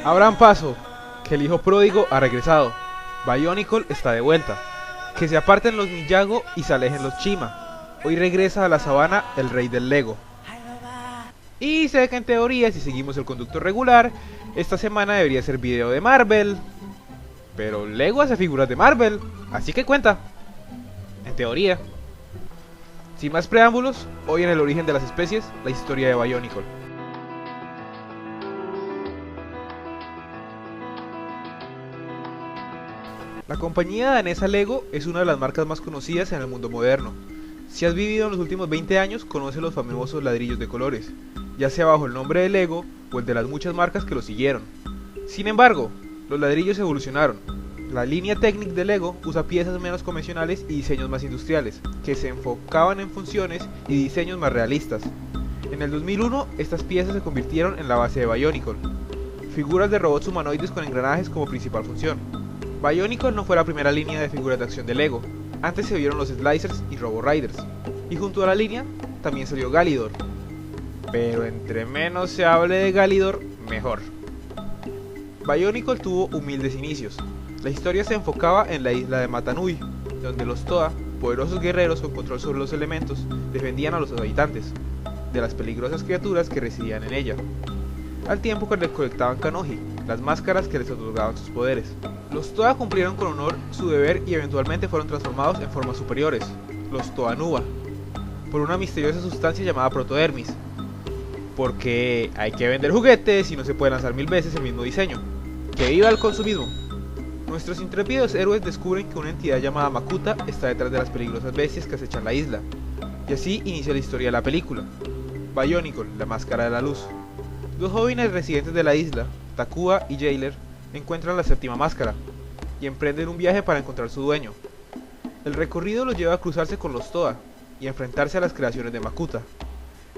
Abran paso, que el hijo pródigo ha regresado. Bionicle está de vuelta. Que se aparten los Ninjago y se alejen los Chima. Hoy regresa a la sabana el rey del Lego. Y sé que en teoría, si seguimos el conducto regular, esta semana debería ser video de Marvel. Pero Lego hace figuras de Marvel, así que cuenta. En teoría. Sin más preámbulos, hoy en el origen de las especies, la historia de Bionicle. La compañía danesa Lego es una de las marcas más conocidas en el mundo moderno. Si has vivido en los últimos 20 años, conoces los famosos ladrillos de colores, ya sea bajo el nombre de Lego o el de las muchas marcas que lo siguieron. Sin embargo, los ladrillos evolucionaron. La línea Technic de Lego usa piezas menos convencionales y diseños más industriales, que se enfocaban en funciones y diseños más realistas. En el 2001, estas piezas se convirtieron en la base de Bionicle, figuras de robots humanoides con engranajes como principal función. Bionicle no fue la primera línea de figuras de acción de Lego, antes se vieron los Slicers y Robo Riders, y junto a la línea también salió Galidor. Pero entre menos se hable de Galidor, mejor. Bionicle tuvo humildes inicios. La historia se enfocaba en la isla de Mata Nui, donde los Toa, poderosos guerreros con control sobre los elementos, defendían a los habitantes de las peligrosas criaturas que residían en ella, al tiempo que recolectaban Kanohi, las máscaras que les otorgaban sus poderes. Los Toa cumplieron con honor su deber y eventualmente fueron transformados en formas superiores, los Toa Nuba, por una misteriosa sustancia llamada Protodermis, porque hay que vender juguetes y no se puede lanzar 1000 veces el mismo diseño. ¡Que viva el consumismo! Nuestros intrépidos héroes descubren que una entidad llamada Makuta está detrás de las peligrosas bestias que acechan la isla, y así inicia la historia de la película. Bionicle, la máscara de la luz. Dos jóvenes residentes de la isla, Takua y Jailer, encuentran la séptima máscara y emprenden un viaje para encontrar su dueño. El recorrido los lleva a cruzarse con los Toa y a enfrentarse a las creaciones de Makuta,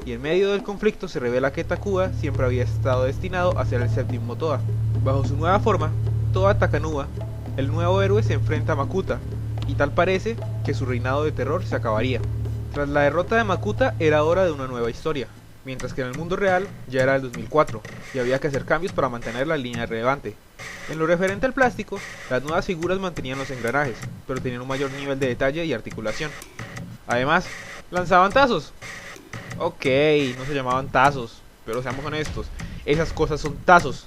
y en medio del conflicto se revela que Takua siempre había estado destinado a ser el séptimo Toa. Bajo su nueva forma, Toa Takanuba, el nuevo héroe se enfrenta a Makuta, y tal parece que su reinado de terror se acabaría. Tras la derrota de Makuta era hora de una nueva historia, mientras que en el mundo real ya era el 2004, y había que hacer cambios para mantener la línea relevante. En lo referente al plástico, las nuevas figuras mantenían los engranajes, pero tenían un mayor nivel de detalle y articulación. Además, lanzaban tazos. Ok, no se llamaban tazos, pero seamos honestos, esas cosas son tazos.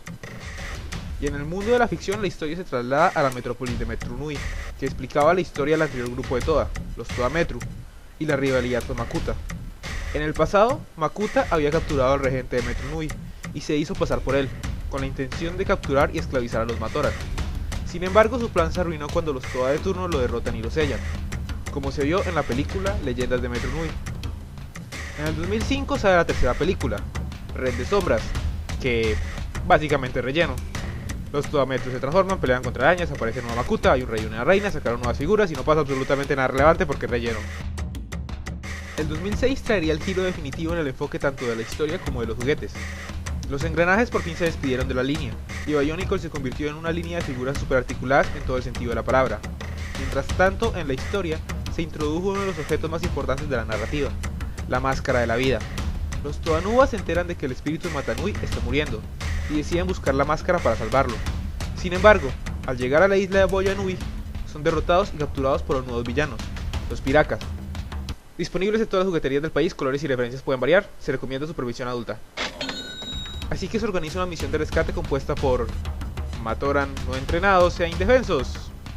Y en el mundo de la ficción, la historia se traslada a la metrópolis de Metru Nui, que explicaba la historia del anterior grupo de Toa, los Toa Metru, y la rivalidad con Makuta. En el pasado, Makuta había capturado al regente de Metru Nui y se hizo pasar por él, con la intención de capturar y esclavizar a los Matoran. Sin embargo, su plan se arruinó cuando los Toa de turno lo derrotan y lo sellan, como se vio en la película Leyendas de Metru Nui. En el 2005 sale la tercera película, Red de Sombras, que básicamente es relleno. Los Toa Metru se transforman, pelean contra arañas, aparece una Makuta, hay un rey y una reina, sacaron nuevas figuras y no pasa absolutamente nada relevante porque es relleno. El 2006 traería el giro definitivo en el enfoque tanto de la historia como de los juguetes. Los engranajes por fin se despidieron de la línea, y Bionicle se convirtió en una línea de figuras superarticuladas en todo el sentido de la palabra. Mientras tanto, en la historia, se introdujo uno de los objetos más importantes de la narrativa, la máscara de la vida. Los Toa Nuba se enteran de que el espíritu de Mata Nui está muriendo, y deciden buscar la máscara para salvarlo. Sin embargo, al llegar a la isla de Boya Nui, son derrotados y capturados por los nuevos villanos, los Pirakas. Disponibles en todas las jugueterías del país, colores y referencias pueden variar, se recomienda supervisión adulta. Así que se organiza una misión de rescate compuesta por Matoran no entrenados e indefensos,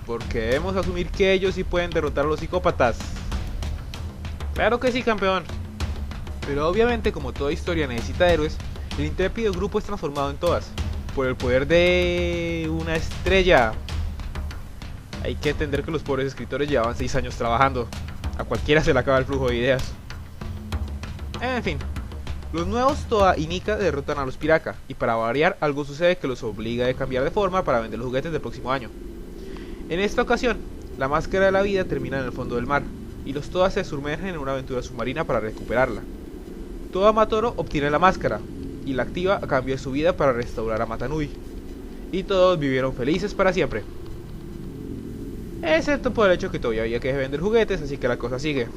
porque debemos asumir que ellos sí pueden derrotar a los psicópatas. Claro que sí, campeón. Pero obviamente, como toda historia necesita héroes, el intrépido grupo es transformado en todas, por el poder de una estrella. Hay que entender que los pobres escritores llevaban 6 años trabajando. A cualquiera se le acaba el flujo de ideas. En fin, los nuevos Toa y Nika derrotan a los Piraka, y para variar algo sucede que los obliga a cambiar de forma para vender los juguetes del próximo año. En esta ocasión, la máscara de la vida termina en el fondo del mar, y los Toa se sumergen en una aventura submarina para recuperarla. Toa Matoro obtiene la máscara, y la activa a cambio de su vida para restaurar a Mata Nui. Y todos vivieron felices para siempre. Excepto por el hecho que todavía había que vender juguetes, así que la cosa sigue.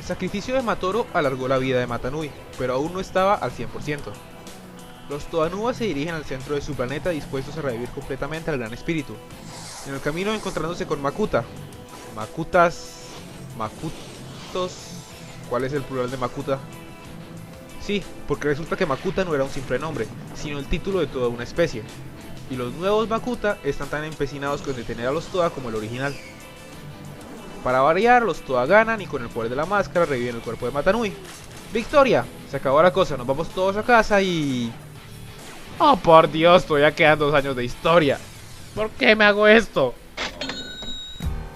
sacrificio de Matoro alargó la vida de Matanui, pero aún no estaba al 100%. Los Toanúa se dirigen al centro de su planeta dispuestos a revivir completamente al Gran Espíritu. En el camino encontrándose con Makuta. Makutos... ¿Cuál es el plural de Makuta? Sí, porque resulta que Makuta no era un simple nombre, sino el título de toda una especie. Y los nuevos Makuta están tan empecinados con detener a los Toa como el original. Para variar, los Toa ganan y con el poder de la máscara reviven el cuerpo de Matanui. ¡Victoria! Se acabó la cosa, nos vamos todos a casa y... ¡Oh, por Dios! Todavía quedan 2 años de historia. ¿Por qué me hago esto?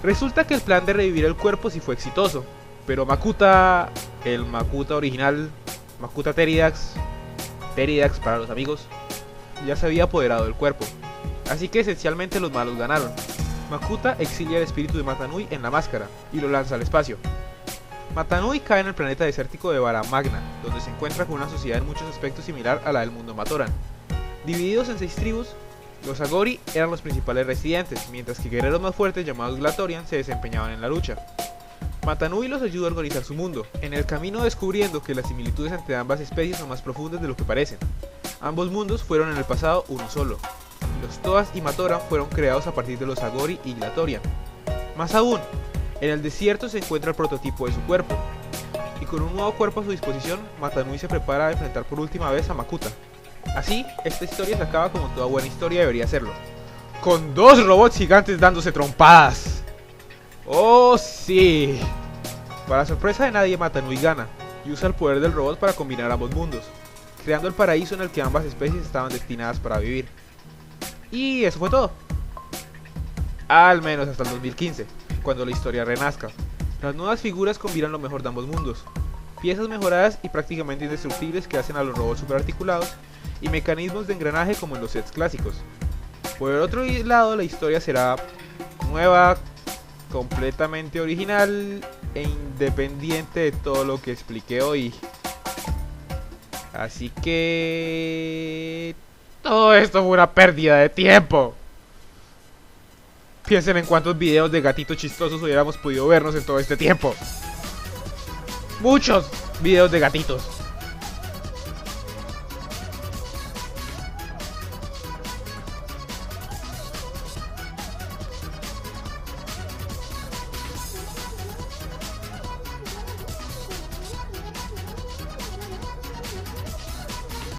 Resulta que el plan de revivir el cuerpo sí fue exitoso, pero Makuta, el Makuta original, Makuta Teridax para los amigos, ya se había apoderado del cuerpo. Así que esencialmente los malos ganaron. Makuta exilia el espíritu de Matanui en la máscara y lo lanza al espacio. Matanui cae en el planeta desértico de Vara Magna, donde se encuentra con una sociedad en muchos aspectos similar a la del mundo Matoran. Divididos en 6 tribus, los Agori eran los principales residentes, mientras que guerreros más fuertes llamados Glatorian se desempeñaban en la lucha. Matanui los ayuda a organizar su mundo, en el camino descubriendo que las similitudes entre ambas especies son más profundas de lo que parecen. Ambos mundos fueron en el pasado uno solo. Los Toas y Matoran fueron creados a partir de los Agori y Glatorian. Más aún, en el desierto se encuentra el prototipo de su cuerpo, y con un nuevo cuerpo a su disposición, Matanui se prepara a enfrentar por última vez a Makuta. Así, esta historia se acaba como toda buena historia debería serlo, con 2 robots gigantes dándose trompadas. ¡Oh sí! Para sorpresa de nadie, Matanui gana, y usa el poder del robot para combinar ambos mundos, creando el paraíso en el que ambas especies estaban destinadas para vivir. Y eso fue todo. Al menos hasta el 2015, cuando la historia renazca. Las nuevas figuras combinan lo mejor de ambos mundos, piezas mejoradas y prácticamente indestructibles que hacen a los robots superarticulados, y mecanismos de engranaje como en los sets clásicos. Por el otro lado, la historia será nueva, completamente original e independiente de todo lo que expliqué hoy. Así que... todo esto fue una pérdida de tiempo. Piensen en cuántos videos de gatitos chistosos hubiéramos podido vernos en todo este tiempo. Muchos videos de gatitos.